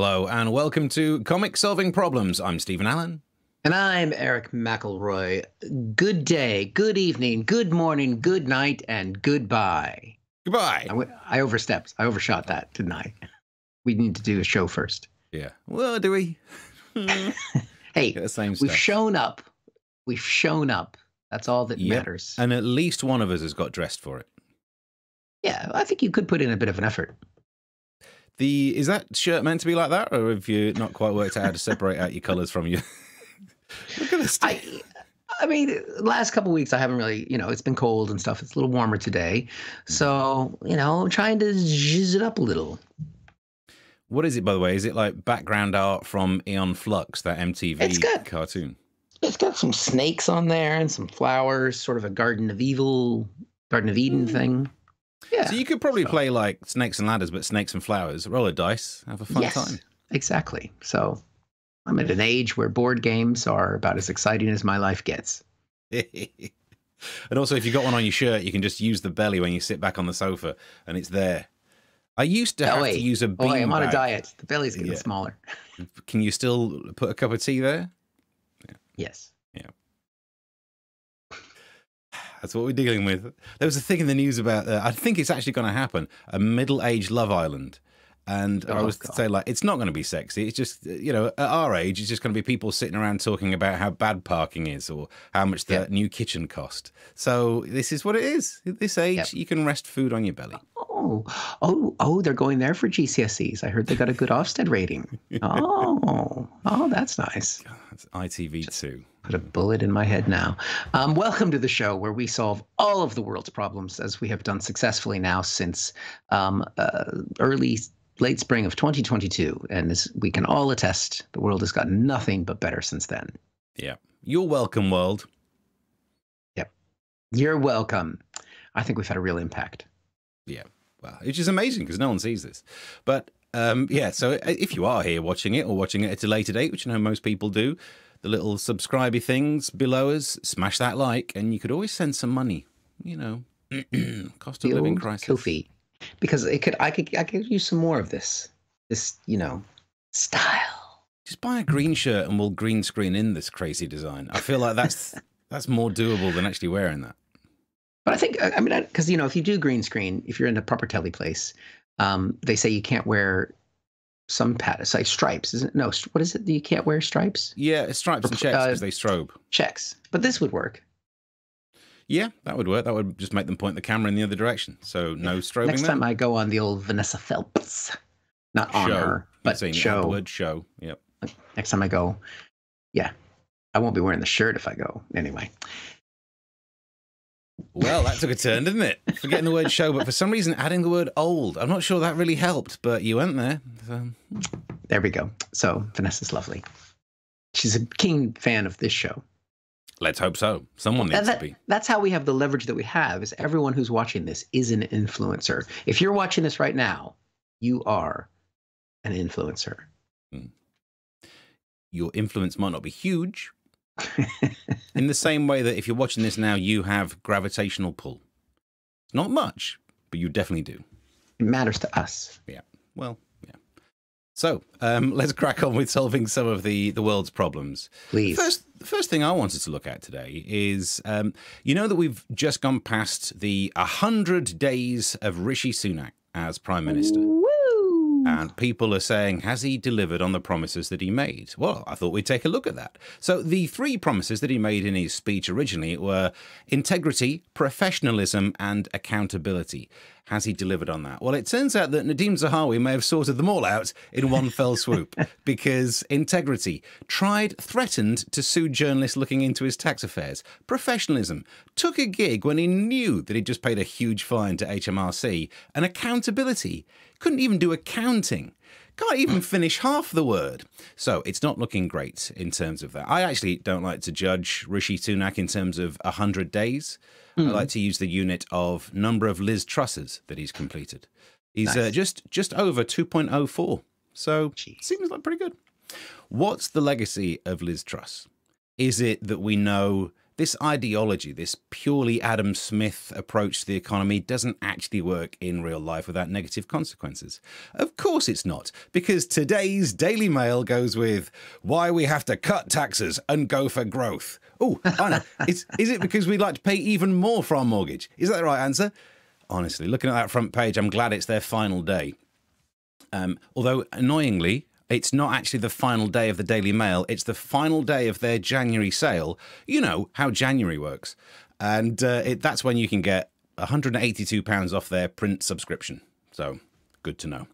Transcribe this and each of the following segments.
Hello and welcome to Comic Solving Problems. I'm Stephen Allen. And I'm Eric McElroy. Good day, good evening, good morning, good night, and goodbye. Goodbye. I overstepped. I overshot that, didn't I? We need to do a show first. Yeah. Well, do we? Hey, the same we've stuff. shown up. We've shown up. That's all that matters. And at least one of us has got dressed for it. Yeah, I think you could put in a bit of an effort. Is that shirt meant to be like that, or have you not quite worked out how to separate out your colours from you? Look at this. I mean, last couple of weeks I haven't really, it's been cold and stuff. It's a little warmer today. So, I'm trying to zhuzh it up a little. What is it, by the way? Is it like background art from Aeon Flux, that MTV cartoon? It's got some snakes on there and some flowers, sort of a Garden of Eden thing. Yeah. So you could probably play like Snakes and Ladders, but Snakes and Flowers. Roll a dice, have a fun time. Exactly. So I'm at an age where board games are about as exciting as my life gets. And also, if you've got one on your shirt, you can just use the belly when you sit back on the sofa, and it's there. I used to have to use a bean I'm on bag. a diet. The belly's getting smaller. Can you still put a cup of tea there? Yeah. Yes. Yeah. That's what we're dealing with. There was a thing in the news about, I think it's actually going to happen, a middle-aged Love Island. And I was to say, like, it's not going to be sexy. It's just, at our age, it's just going to be people sitting around talking about how bad parking is or how much the new kitchen cost. So this is what it is. At this age, you can rest food on your belly. Oh, they're going there for GCSEs. I heard they got a good Ofsted rating. Oh, that's nice. That's ITV2. Put a bullet in my head now. Welcome to the show where we solve all of the world's problems, as we have done successfully now since late spring of 2022. And as we can all attest, the world has gotten nothing but better since then. Yeah. You're welcome, world. Yep. You're welcome. I think we've had a real impact. Yeah. Well, which is amazing because no one sees this. But so if you are here watching it or watching it at a later date, which I know most people do, the little subscribey things below us, smash that like, and you could always send some money, cost of living crisis. Kofi. Because I could use some more of this style. Just buy a green shirt and we'll green screen in this crazy design. I feel like that's more doable than actually wearing that. But I think, because, if you do green screen, if you're in a proper telly place, they say you can't wear some patterns, like stripes, isn't it? No, what is it? You can't wear stripes? Yeah, stripes and checks because they strobe. Checks. But this would work. Yeah, that would work. That would just make them point the camera in the other direction. So no strobing. Next time I go on the old Vanessa Phelps, not on her, but show. The word show. Yep. Next time I go, I won't be wearing the shirt if I go anyway. Well, that took a turn, didn't it? Forgetting the word show, but for some reason adding the word old. I'm not sure that really helped, but you went there. So. There we go. So Vanessa's lovely. She's a keen fan of this show. Let's hope so. Someone needs to be. That's how we have the leverage that we have, is everyone who's watching this is an influencer. If you're watching this right now, you are an influencer. Your influence might not be huge. In the same way that if you're watching this now, you have gravitational pull. Not much, but you definitely do. It matters to us. Yeah. Well, yeah. So let's crack on with solving some of the world's problems. Please. The first thing I wanted to look at today is, that we've just gone past the 100 days of Rishi Sunak as Prime Minister. Woo! And people are saying, has he delivered on the promises that he made? Well, I thought we'd take a look at that. So the three promises that he made in his speech originally were integrity, professionalism, and accountability. Has he delivered on that? Well, it turns out that Nadhim Zahawi may have sorted them all out in one fell swoop, because integrity, threatened to sue journalists looking into his tax affairs. Professionalism, took a gig when he knew that he'd just paid a huge fine to HMRC. And accountability, couldn't even do accounting. Can't even finish half the word. So it's not looking great in terms of that. I actually don't like to judge Rishi Sunak in terms of 100 days. I like to use the unit of number of Liz Trusses that he's completed. He's just over 2.04. So seems like pretty good. What's the legacy of Liz Truss? Is it that we know this ideology, this purely Adam Smith approach to the economy doesn't actually work in real life without negative consequences. Of course it's not, because today's Daily Mail goes with why we have to cut taxes and go for growth. Oh, I know. Is it because we'd like to pay even more for our mortgage? Is that the right answer? Honestly, looking at that front page, I'm glad it's their final day. Although, annoyingly, it's not actually the final day of the Daily Mail. It's the final day of their January sale. You know how January works. And that's when you can get £182 off their print subscription. So, good to know.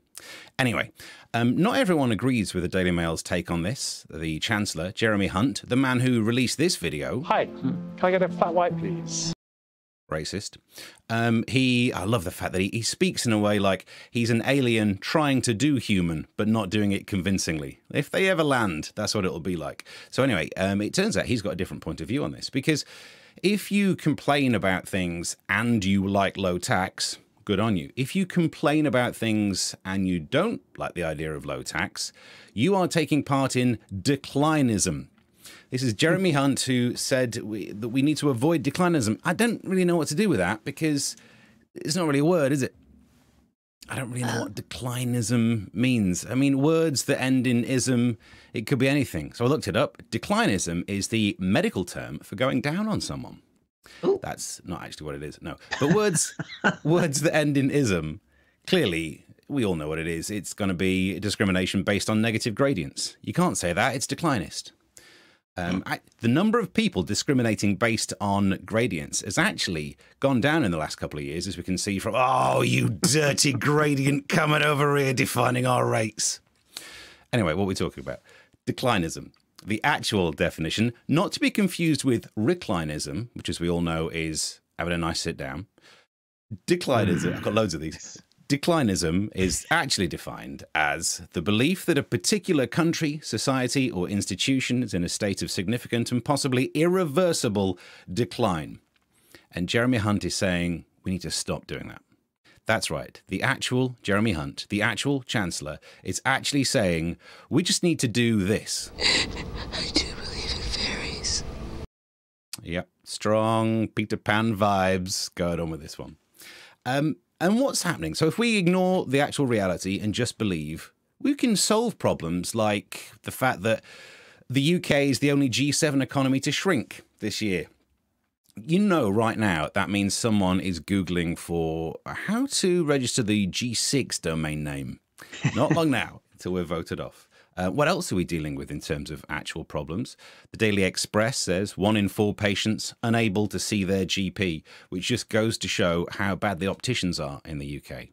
Anyway, not everyone agrees with the Daily Mail's take on this. The Chancellor, Jeremy Hunt, the man who released this video... Hi, can I get a flat white, please? Racist. I love the fact that he speaks in a way like he's an alien trying to do human, but not doing it convincingly. If they ever land, that's what it'll be like. So anyway, it turns out he's got a different point of view on this, because if you complain about things and you like low tax, good on you. If you complain about things and you don't like the idea of low tax, you are taking part in declinism. This is Jeremy Hunt, who said that we need to avoid declinism. I don't really know what to do with that, because it's not really a word, is it? I don't really know what declinism means. I mean, words that end in ism, it could be anything. So I looked it up. Declinism is the medical term for going down on someone. Ooh. That's not actually what it is, no. But words that end in ism, clearly, we all know what it is. It's going to be discrimination based on negative gradients. You can't say that. It's declinist. The number of people discriminating based on gradients has actually gone down in the last couple of years, as we can see from, oh, you dirty gradient coming over here defining our rates. Anyway, what are we talking about? Declinism. The actual definition, not to be confused with reclinism, which, as we all know, is having a nice sit down. Declinism, I've got loads of these. Declinism is actually defined as the belief that a particular country, society, or institution is in a state of significant and possibly irreversible decline. And Jeremy Hunt is saying we need to stop doing that. That's right. The actual Jeremy Hunt, the actual Chancellor, is actually saying we just need to do this. I do believe in fairies. Yep. Strong Peter Pan vibes going on with this one. And what's happening? So if we ignore the actual reality and just believe, we can solve problems like the fact that the UK is the only G7 economy to shrink this year. You know right now that means someone is Googling for how to register the G6 domain name. Not long now until we're voted off. What else are we dealing with in terms of actual problems? The Daily Express says 1 in 4 patients unable to see their GP, which just goes to show how bad the opticians are in the UK.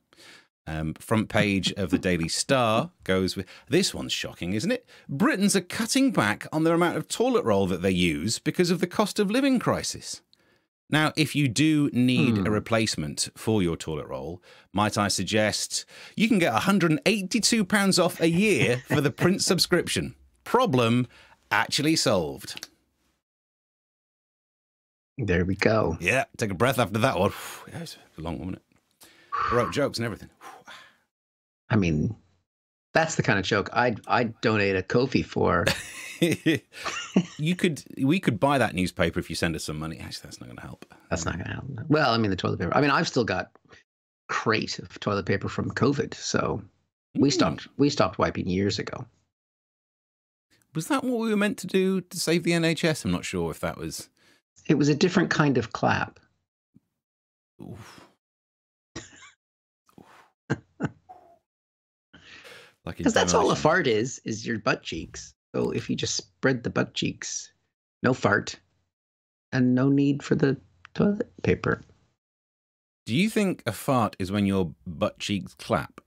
Front page of the Daily Star goes with, this one's shocking, isn't it? Britons are cutting back on the amount of toilet roll that they use because of the cost of living crisis. Now, if you do need a replacement for your toilet roll, might I suggest you can get £182 off a year for the print subscription. Problem actually solved. There we go. Yeah, take a breath after that one. Yeah, it's a long one, wasn't it? I wrote jokes and everything. I mean, that's the kind of joke I'd donate a Ko-fi for. We could buy that newspaper if you send us some money. Actually, that's not going to help. That's not going to help. Well, I mean, the toilet paper. I mean, I've still got a crate of toilet paper from COVID, so we stopped wiping years ago. Was that what we were meant to do to save the NHS? I'm not sure if that was. It was a different kind of clap. Because that's all a fart is your butt cheeks. So if you just spread the butt cheeks, no fart, and no need for the toilet paper. Do you think a fart is when your butt cheeks clap?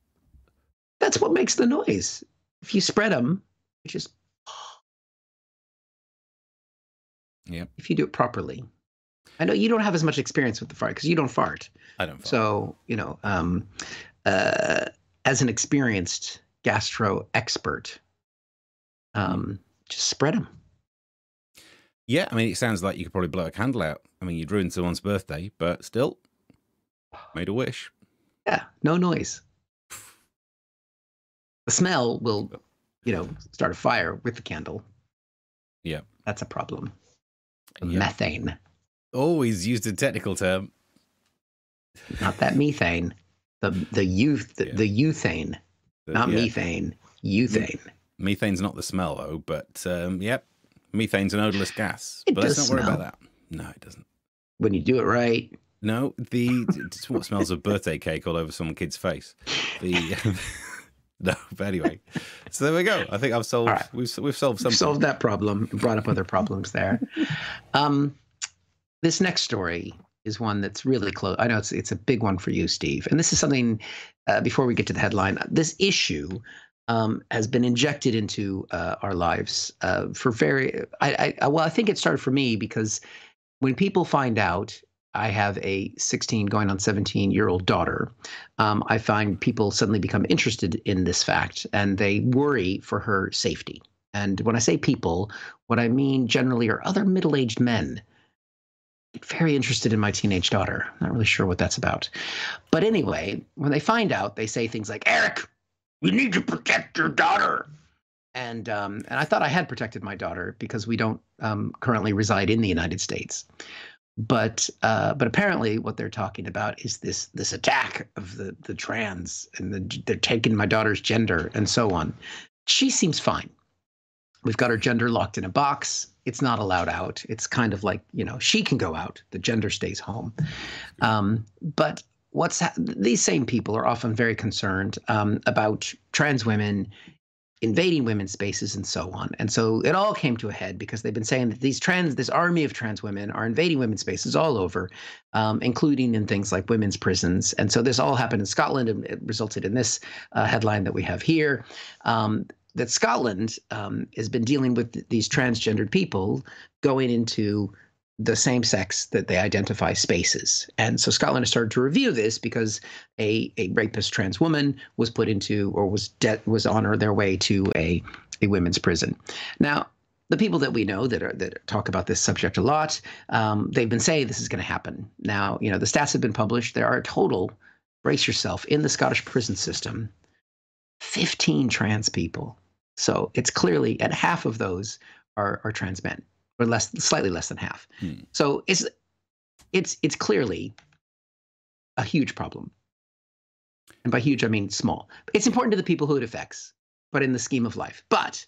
That's what makes the noise. If you spread them, you just... Yeah. If you do it properly. I know you don't have as much experience with the fart because you don't fart. I don't fart. So, you know, as an experienced gastro expert, just spread them. Yeah, I mean, it sounds like you could probably blow a candle out. I mean, you'd ruin someone's birthday, but still, made a wish. Yeah, no noise. The smell will, you know, start a fire with the candle. Yeah. That's a problem. Yeah. Methane. always used a technical term. Not that methane. The euthane. Not methane. Euthane. Methane's not the smell, though, but yep. Methane's an odorless gas. It but let's does not worry smell. about that. No, it doesn't. When you do it right. No, it's what smells of birthday cake all over some kid's face. No, but anyway. So there we go. I think I've solved. Right. We've solved something. We've solved that problem. Brought up other problems there. This next story is one that's really close. I know it's a big one for you, Steve. And this is something. Before we get to the headline, this issue has been injected into our lives for very. I think it started for me because when people find out. I have a 16 going on 17-year-old daughter. I find people suddenly become interested in this fact and they worry for her safety. And when I say people, what I mean generally are other middle-aged men very interested in my teenage daughter. Not really sure what that's about. But anyway, when they find out, they say things like, Eric, you need to protect your daughter. And I thought I had protected my daughter because we don't currently reside in the United States. But apparently what they're talking about is this attack of the trans and they're taking my daughter's gender and so on. She seems fine. We've got her gender locked in a box. It's not allowed out. It's kind of like, she can go out. The gender stays home. But these same people are often very concerned about trans women invading women's spaces and so on. And so it all came to a head because they've been saying that this army of trans women are invading women's spaces all over, including in things like women's prisons. And so this all happened in Scotland and it resulted in this headline that we have here, that Scotland has been dealing with these transgendered people going into the same sex that they identify spaces. And so Scotland has started to review this because a rapist trans woman was put into or was on their way to a women's prison. Now, the people that we know that talk about this subject a lot, they've been saying this is going to happen. Now, the stats have been published. There are a total, brace yourself, in the Scottish prison system, 15 trans people. So it's clearly, and half of those are trans men. Or slightly less than half. So it's clearly a huge problem. And by huge, I mean small. It's important to the people who it affects, but in the scheme of life. But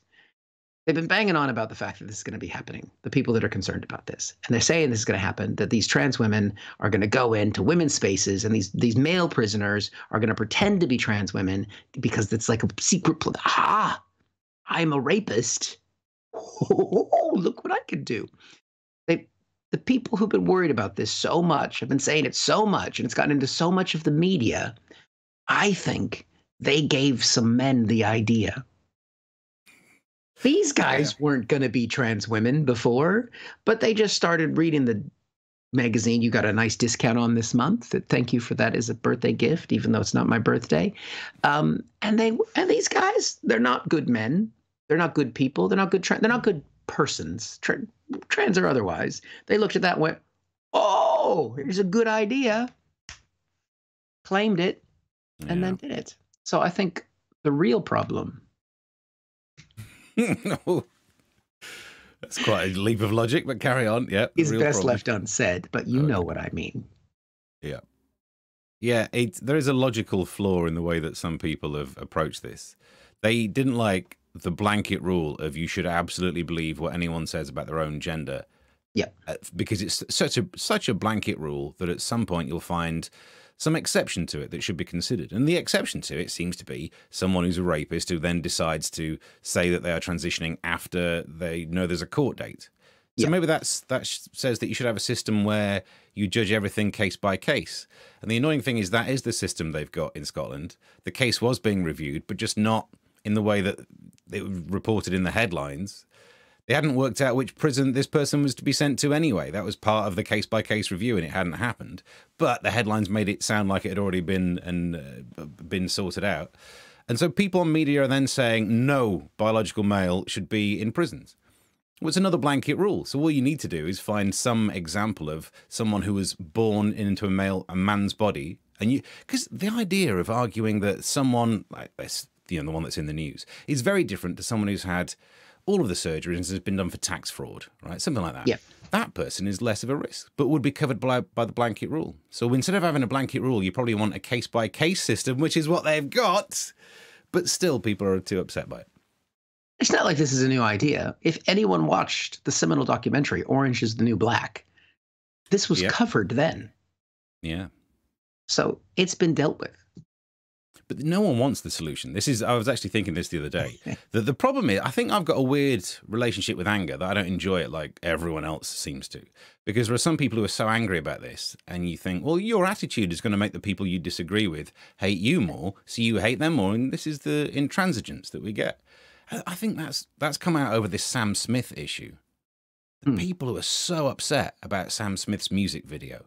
they've been banging on about the fact that this is going to be happening, the people that are concerned about this. And they're saying this is going to happen, that these trans women are going to go into women's spaces and these male prisoners are going to pretend to be trans women because it's like a secret, I'm a rapist. Oh, look what I could do. The people who've been worried about this so much have been saying it so much, and it's gotten into so much of the media. I think they gave some men the idea. These guys weren't going to be trans women before, but they just started reading the magazine. You got a nice discount on this month. Thank you for that as a birthday gift, even though it's not my birthday. And these guys, they're not good men. They're not good people. They're not good. They're not good persons, trans or otherwise. They looked at that and went, "Oh, here's a good idea." Claimed it, and then did it. So I think the real problem. No, that's quite a leap of logic, but carry on. Yeah, is best left unsaid. But you know what I mean. Yeah, yeah. There is a logical flaw in the way that some people have approached this. They didn't like the blanket rule of you should absolutely believe what anyone says about their own gender. Yeah. Because it's such a blanket rule that at some point you'll find some exception to it that should be considered. And the exception to it seems to be someone who's a rapist who then decides to say that they are transitioning after they know there's a court date. So maybe that says that you should have a system where you judge everything case by case. And the annoying thing is that is the system they've got in Scotland. The case was being reviewed, but just not in the way that it was reported in the headlines. They hadn't worked out which prison this person was to be sent to anyway. That was part of the case-by-case review, and it hadn't happened. But the headlines made it sound like it had already been sorted out. And so people on media are then saying, no biological male should be in prisons. Well, it's another blanket rule. So all you need to do is find some example of someone who was born into a man's body. And because the idea of arguing that someone like this, the one that's in the news, is very different to someone who's had all of the surgeries has been done for tax fraud, right? Something like that. Yeah. That person is less of a risk, but would be covered by the blanket rule. So instead of having a blanket rule, you probably want a case-by-case system, which is what they've got. But still, people are too upset by it. It's not like this is a new idea. If anyone watched the seminal documentary, Orange is the New Black, this was covered then. Yeah. So it's been dealt with. But no one wants the solution. I was actually thinking this the other day. The problem is, I think I've got a weird relationship with anger that I don't enjoy it like everyone else seems to. Because there are some people who are so angry about this, and you think, well, your attitude is going to make the people you disagree with hate you more, so you hate them more, and this is the intransigence that we get. I think that's come out over this Sam Smith issue. The people who are so upset about Sam Smith's music video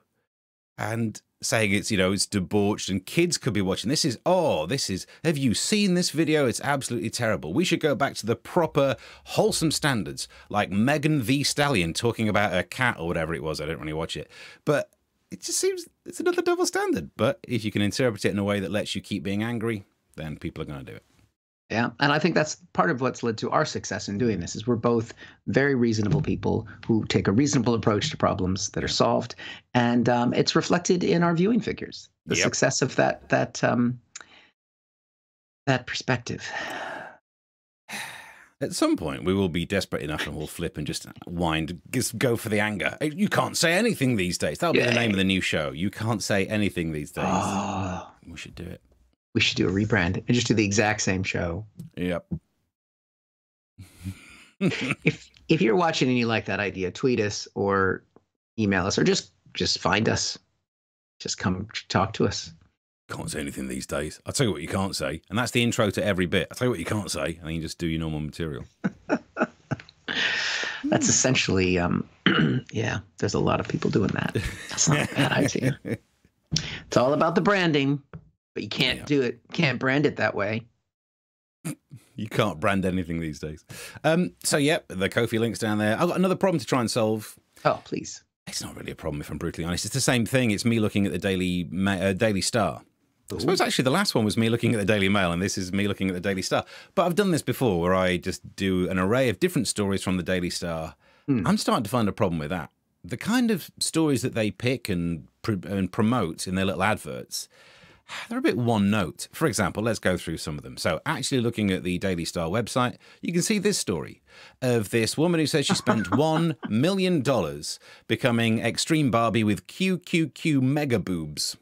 and saying it's, it's debauched and kids could be watching. Have you seen this video? It's absolutely terrible. We should go back to the proper wholesome standards, like Megan Thee Stallion talking about her cat or whatever it was. I don't really watch it, but it just seems it's another double standard. But if you can interpret it in a way that lets you keep being angry, then people are going to do it. Yeah, and I think that's part of what's led to our success in doing this is we're both very reasonable people who take a reasonable approach to problems that are solved, and it's reflected in our viewing figures. The success of that perspective. At some point, we will be desperate enough and we'll flip and just go for the anger. You can't say anything these days. That'll be the name of the new show. You can't say anything these days. Oh. We should do it. We should do a rebrand and just do the exact same show. Yep. If you're watching and you like that idea, tweet us or email us or just find us. Just come talk to us. Can't say anything these days. I'll tell you what you can't say. And that's the intro to every bit. I'll tell you what you can't say. And then you just do your normal material. That's essentially, there's a lot of people doing that. That's not a bad idea. It's all about the branding. But you can't do it. Can't brand it that way. You can't brand anything these days. The Ko-fi link's down there. I've got another problem to try and solve. Oh, please. It's not really a problem, if I'm brutally honest. It's the same thing. It's me looking at the Daily Star. Ooh. I suppose actually the last one was me looking at the Daily Mail, and this is me looking at the Daily Star. But I've done this before, where I just do an array of different stories from the Daily Star. I'm starting to find a problem with that. The kind of stories that they pick and promote in their little adverts, they're a bit one note. For example, let's go through some of them. So actually looking at the Daily Star website, you can see this story of this woman who says she spent $1 million becoming Extreme Barbie with QQQ mega boobs.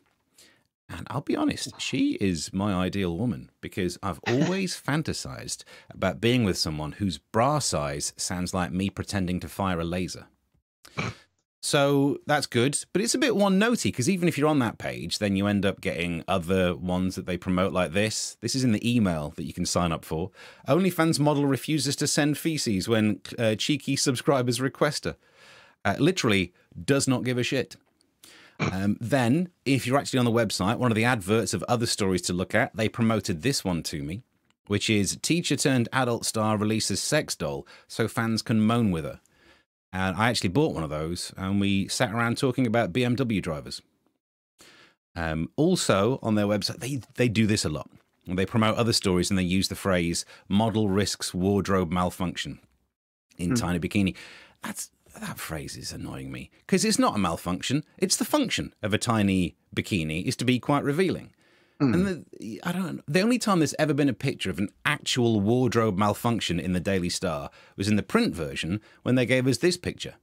And I'll be honest, she is my ideal woman because I've always fantasized about being with someone whose bra size sounds like me pretending to fire a laser. So that's good, but it's a bit one-notey because even if you're on that page, then you end up getting other ones that they promote like this. This is in the email that you can sign up for. OnlyFans model refuses to send feces when cheeky subscribers request her. Literally does not give a shit. Then, if you're actually on the website, one of the adverts of other stories to look at, they promoted this one to me, which is teacher-turned-adult star releases sex doll so fans can moan with her. And I actually bought one of those, and we sat around talking about BMW drivers. Also, on their website, they do this a lot. They promote other stories, and they use the phrase, model risks wardrobe malfunction in tiny bikini. That phrase is annoying me, because it's not a malfunction. It's the function of a tiny bikini is to be quite revealing. And the only time there's ever been a picture of an actual wardrobe malfunction in the Daily Star was in the print version when they gave us this picture.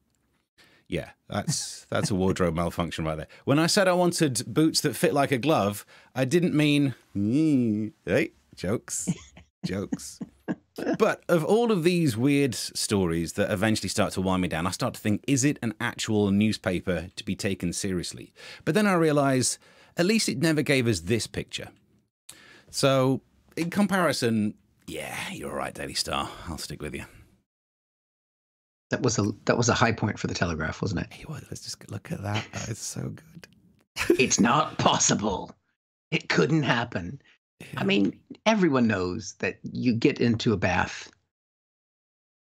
Yeah, that's a wardrobe malfunction right there. When I said I wanted boots that fit like a glove, I didn't mean, hey, jokes. But of all of these weird stories that eventually start to wind me down, I start to think, is it an actual newspaper to be taken seriously? But then I realise, at least it never gave us this picture. So, in comparison, yeah, you're all right, Daily Star. I'll stick with you. That was a high point for the Telegraph, wasn't it? Hey, well, let's just look at that. That is so good. It's not possible. It couldn't happen. Yeah. I mean, everyone knows that you get into a bath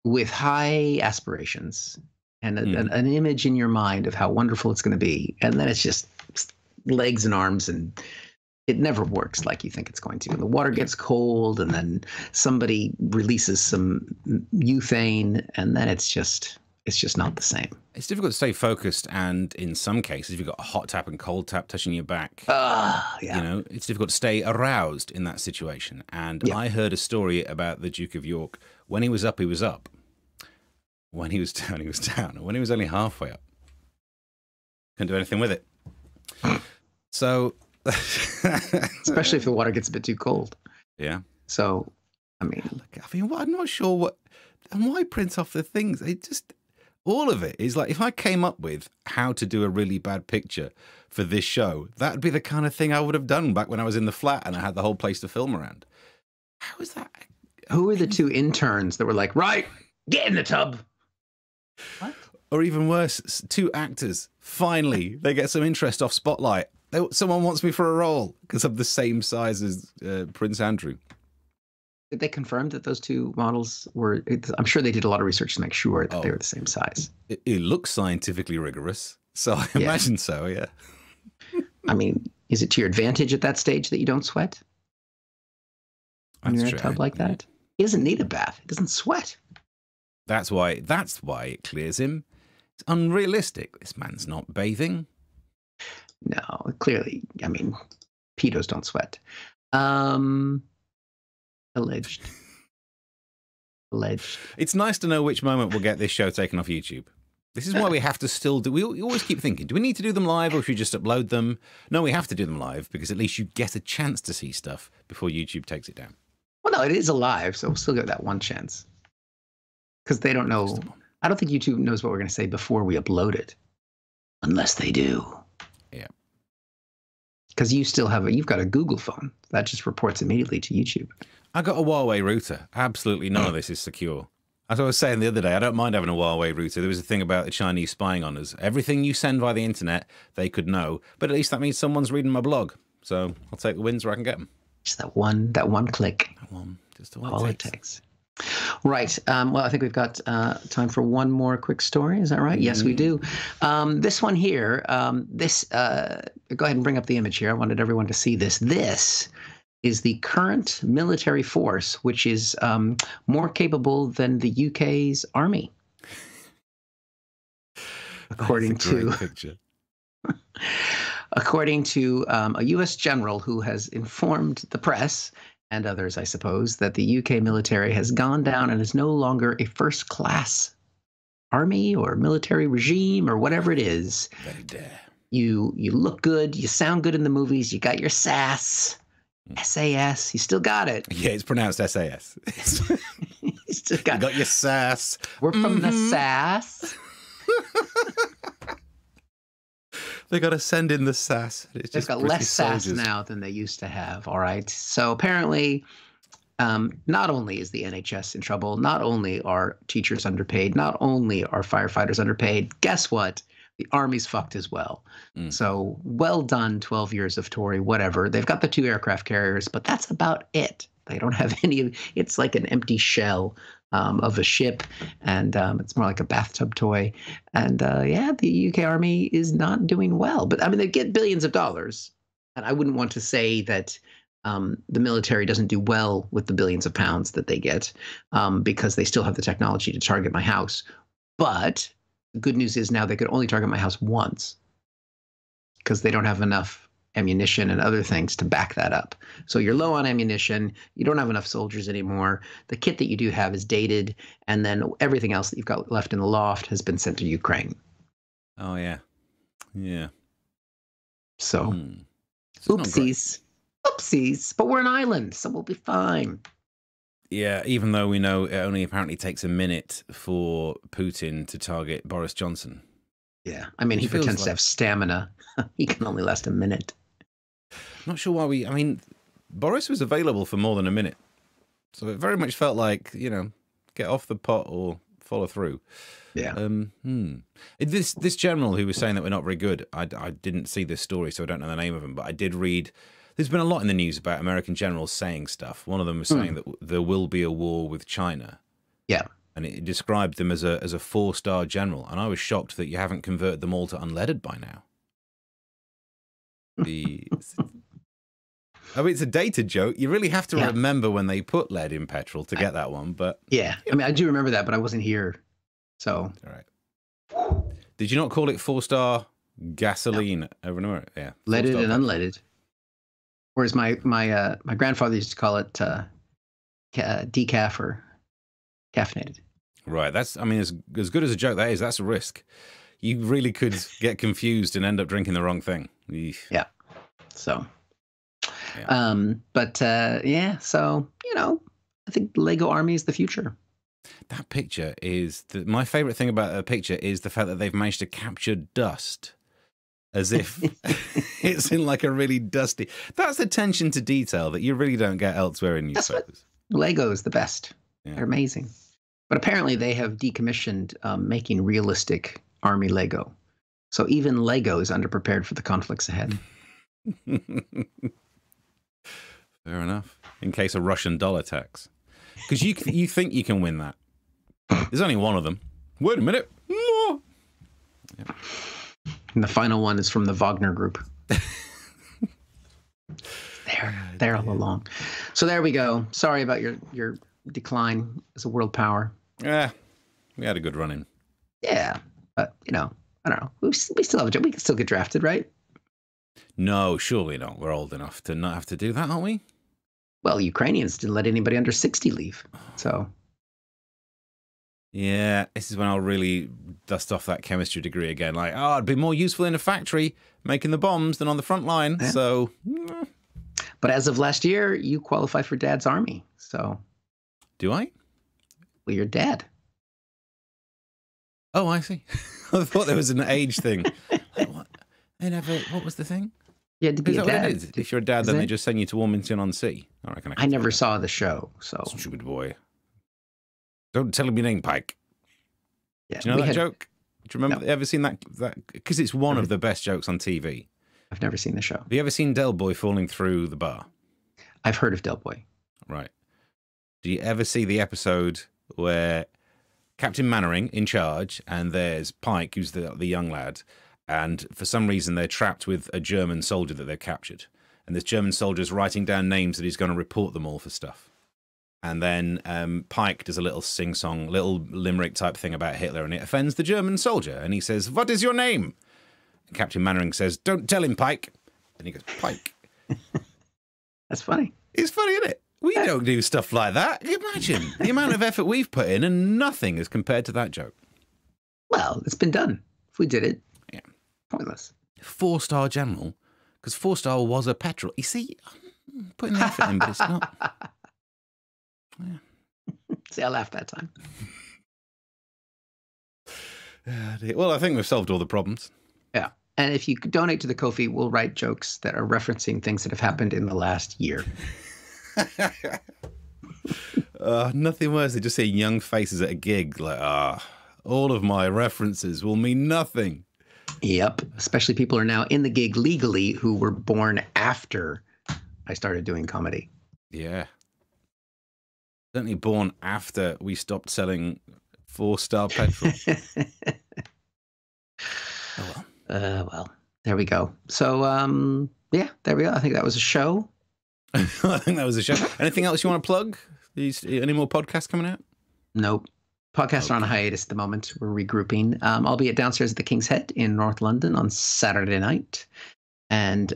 with high aspirations and an image in your mind of how wonderful it's going to be. And then it's just legs and arms and it never works like you think it's going to. And the water gets cold, and then somebody releases some methane, and then it's just not the same. It's difficult to stay focused, and in some cases, if you've got a hot tap and cold tap touching your back, Yeah. you know, it's difficult to stay aroused in that situation. And I heard a story about the Duke of York. When he was up, he was up. When he was down, he was down. And when he was only halfway up, couldn't do anything with it. So, especially if the water gets a bit too cold. Yeah. So, I'm not sure what and why print off the things. It just all of it is like, if I came up with how to do a really bad picture for this show, that would be the kind of thing I would have done back when I was in the flat and I had the whole place to film around. How is that? Who were the two interns that were like, right, get in the tub? What? Or even worse, two actors. Finally, they get some interest off Spotlight. Someone wants me for a role because I'm the same size as Prince Andrew. Did they confirm that those two models were? I'm sure they did a lot of research to make sure that they were the same size. It looks scientifically rigorous, so I imagine so. Yeah. I mean, is it to your advantage at that stage that you don't sweat when you're in a tub like that? He doesn't need a bath. He doesn't sweat. That's why it clears him. It's unrealistic. This man's not bathing. No, clearly. I mean, pedos don't sweat. Alleged. It's nice to know which moment we'll get this show taken off YouTube. This is why we have to still do. We always keep thinking, do we need to do them live or should we just upload them? No, we have to do them live because at least you get a chance to see stuff before YouTube takes it down. Well, no, it is alive, so we'll still get that one chance. Because they don't know. I don't think YouTube knows what we're going to say before we upload it. Unless they do. Yeah. Because you've got a Google phone. That just reports immediately to YouTube. I got a Huawei router. Absolutely none of this is secure. As I was saying the other day, I don't mind having a Huawei router. There was a thing about the Chinese spying on us. Everything you send via the internet, they could know. But at least that means someone's reading my blog. So I'll take the wins where I can get them. Just that one click. That one. Just the one all it takes. Right. Well, I think we've got time for one more quick story. Is that right? Yes, we do. This one here, go ahead and bring up the image here. I wanted everyone to see this. This is the current military force, which is more capable than the UK's army. According to a U.S. general who has informed the press and others, I suppose, that the UK military has gone down and is no longer a first-class army or military regime or whatever it is. They dare. You look good, you sound good in the movies, you got your SAS, SAS, you still got it. Yeah, it's pronounced SAS. You still got, you got your SAS. We're from the SAS. They got to send in the sass. They've got less sass now than they used to have. All right. So apparently, not only is the NHS in trouble, not only are teachers underpaid, not only are firefighters underpaid, guess what? The Army's fucked as well. So well done, 12 years of Tory, whatever. They've got the 2 aircraft carriers, but that's about it. They don't have any. It's like an empty shell of a ship, and it's more like a bathtub toy. And the UK Army is not doing well. But I mean, they get billions of dollars, and I wouldn't want to say that the military doesn't do well with the billions of pounds that they get because they still have the technology to target my house. But the good news is now they could only target my house once because they don't have enough ammunition and other things to back that up. So you're low on ammunition. You don't have enough soldiers anymore. The kit that you do have is dated. And then everything else that you've got left in the loft has been sent to Ukraine. Oh, yeah. Yeah. So, oopsies. Oopsies. But we're an island, so we'll be fine. Yeah, even though we know it only apparently takes a minute for Putin to target Boris Johnson. Yeah. I mean, he pretends to have stamina. He can only last a minute. Not sure why Boris was available for more than a minute. So it very much felt like, get off the pot or follow through. Yeah. This general who was saying that we're not very good, I didn't see this story, so I don't know the name of him, but I did read. There's been a lot in the news about American generals saying stuff. One of them was saying that there will be a war with China. Yeah. And it described them as a 4-star general. And I was shocked that you haven't converted them all to unleaded by now. I mean, it's a dated joke. You really have to Yeah. remember when they put lead in petrol to get that one, but Yeah. I mean, I do remember that, but I wasn't here. So, all right. Did you not call it 4-star gasoline over in America? Yeah. leaded 4-star and petrol. unleaded. Whereas my grandfather used to call it decaf or caffeinated. Right. That's, I mean, as good as a joke that is, that's a risk. You really could get confused and end up drinking the wrong thing. Eesh. Yeah. So, Yeah. yeah. So, you know, I think Lego Army is the future. That picture is my favorite thing about a picture is the fact that they've managed to capture dust as if it's in like a really dusty. That's attention to detail that you really don't get elsewhere in That's what- newspapers. Lego is the best. Yeah. They're amazing. But apparently they have decommissioned making realistic army Lego. So even Lego is underprepared for the conflicts ahead. Fair enough. In case of Russian dollar tax, because you think you can win that. There's only one of them. Wait a minute. No. And the final one is from the Wagner Group. They're all along. So there we go. Sorry about your decline as a world power. Yeah, we had a good run in. Yeah, but you know, I don't know. We still have a job. We can still get drafted, right? No, surely not. We're old enough to not have to do that, aren't we? Well, Ukrainians didn't let anybody under 60 leave. So Yeah, this is when I'll really dust off that chemistry degree again. Like, oh, I'd be more useful in a factory making the bombs than on the front line. Yeah. So, but as of last year, you qualify for Dad's Army. So, do I? well, you're Dad. Oh, I see. I thought there was an age thing. Like, what? What was the thing? You had to Is be a that what dad. it is? If you're a dad, Isn't then they it? just send you to Wilmington on Sea. I reckon I never saw the show, so Stupid boy. Don't tell him your name, Pike. yeah. Do you know that joke? Do you remember? No. Ever seen that? Because it's one of the best jokes on TV. I've never seen the show. Have you ever seen Del Boy falling through the bar? I've heard of Del Boy. Right. Do you ever see the episode where Captain Mannering in charge and there's Pike, who's the young lad, and for some reason they're trapped with a German soldier that they've captured. And this German soldier's writing down names that he's going to report them all for stuff. And then Pike does a little sing-song, little limerick type thing about Hitler, and it offends the German soldier. And he says, "What is your name?" And Captain Mannering says, "Don't tell him, Pike." And he goes, "Pike." That's funny. It's funny, isn't it? We don't do stuff like that. Imagine the amount of effort we've put in and nothing as compared to that joke. Well, it's been done. If we did it, Yeah. pointless. 4-star general, because 4-star was a petrol. You see, I'm putting the effort in, but it's not. See, I laughed that time. Well, I think we've solved all the problems. Yeah. And if you donate to the Ko-fi, we'll write jokes that are referencing things that have happened in the last year. Nothing worse than just seeing young faces at a gig. Like, all of my references will mean nothing. Yep. Especially people who are now in the gig legally who were born after I started doing comedy. Yeah. Certainly born after we stopped selling 4-star petrol. Oh, well. Well, there we go. So, yeah, there we go. I think that was a show. I think that was a show. Anything else you want to plug? Any more podcasts coming out? Nope. Podcasts are on a hiatus at the moment. We're regrouping. I'll be at Downstairs at the King's Head in North London on Saturday night. And,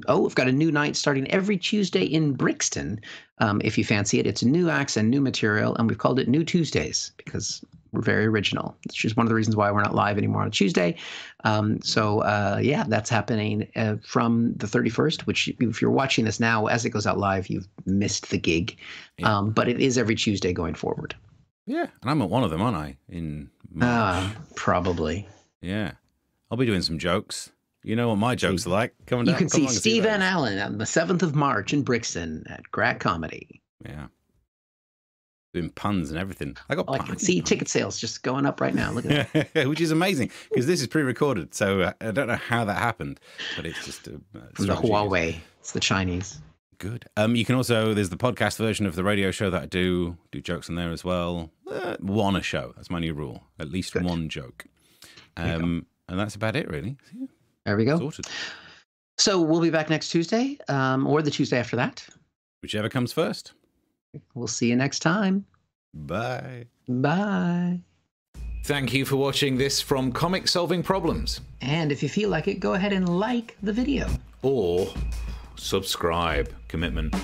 we've got a new night starting every Tuesday in Brixton. If you fancy it, it's new acts and new material. And we've called it New Tuesdays because we're very original. It's just one of the reasons why we're not live anymore on Tuesday. Yeah, that's happening from the 31st, which if you're watching this now, as it goes out live, you've missed the gig. Yeah. But it is every Tuesday going forward. Yeah, and I'm at one of them, aren't I? In March. Probably. Yeah. I'll be doing some jokes. You know what my jokes are like. Come on You down. can come see along and Steve those. Van Allen on the 7th of March in Brixton at Grat Comedy. Yeah. Doing puns and everything. I got Oh, I can see ticket sales just going up right now. Look at that. which is amazing because this is pre-recorded, so I don't know how that happened, but it's just From the strategy. Huawei. It's the Chinese. Good. You can also, there's the podcast version of the radio show that I do jokes on there as well. One a show. That's my new rule. At least Good. one joke. you go. And that's about it, really. Yeah, There we go. sorted. So we'll be back next Tuesday, or the Tuesday after that. Whichever comes first. We'll see you next time. Bye. Bye. Thank you for watching this from Comic Solving Problems. And if you feel like it, go ahead and like the video. Or subscribe. Commitment.